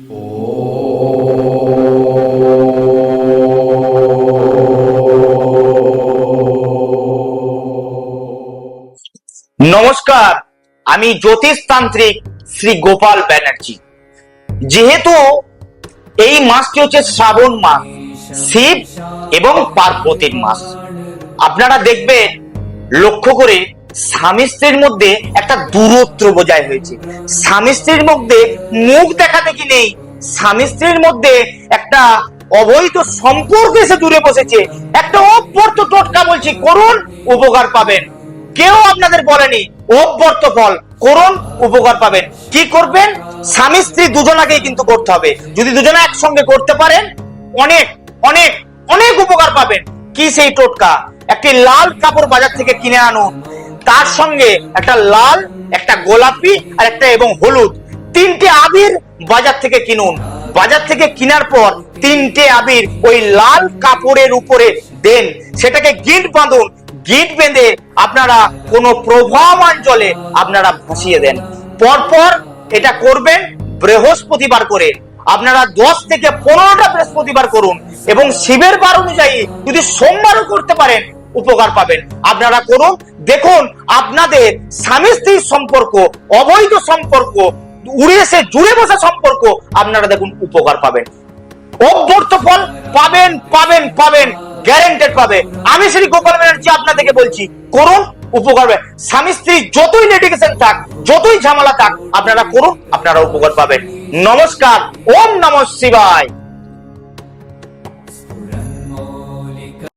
নমস্কার, আমি জ্যোতিষতান্ত্রিক শ্রী গোপাল ব্যানার্জি। যেহেতু এই মাসটি হচ্ছে শ্রাবণ মাস, শিব এবং পার্বতীর মাস, আপনারা দেখবেন লক্ষ্য করে স্বামী স্ত্রীর মধ্যে একটা দূরত্ব বজায় হয়েছে। স্বামী স্ত্রীর মধ্যে মুখ দেখাদেখি নেই, স্বামী স্ত্রীর মধ্যে একটা অবৈধ সম্পর্ক এসে জুড়ে বসেছে। একটা অব্যর্থ টোটকা বলছি, করুন, উপকার পাবেন। কেউ আপনাদের বলেনি অব্যর্থ ফল, করুন, উপকার পাবেন। কি করবেন? স্বামী স্ত্রী দুজনাকেই কিন্তু করতে হবে। যদি দুজনে একসঙ্গে করতে পারেন, অনেক অনেক অনেক উপকার পাবেন। কি সেই টোটকা? একটি লাল কাপড় বাজার থেকে কিনে আনুন, তার সঙ্গে একটা লাল, একটা গোলাপি আর একটা এবং হলুদ, তিনটে আবির বাজার থেকে কিনুন। বাজার থেকে কেনার পর তিনটে আবির ওই লাল কাপড়ের উপরে দেন, সেটাকে গিঁট বাঁধুন। গিঁট বেঁধে আপনারা কোনো প্রবাহমান জলে আপনারা ভাসিয়ে দেন। পরপর এটা করবেন বৃহস্পতিবার করে। আপনারা 10 থেকে 15টা বৃহস্পতিবার করুন, এবং শিবের বার অনুযায়ী যদি সোমবারও করতে পারেন, উপকার পাবেন। আপনারা করুন, দেখুন আপনাদের স্বামী স্ত্রীর সম্পর্ক, অবৈধ সম্পর্ক, উড়ে এসে জুড়ে বসা সম্পর্ক, আপনারা দেখুন উপকার পাবেন। অব্যর্থ ফল পাবেন পাবেন পাবেন, গ্যারান্টেড পাবে। আমি শ্রী গোপাল ব্যানার্জি আপনাদেরকে বলছি, করুন, উপকার পাবেন। স্বামী স্ত্রী যতই লিটিগেশন থাক, যতই ঝামেলা থাক, আপনারা করুন, আপনারা উপকার পাবেন। নমস্কার, ওম নমঃ শিবায়।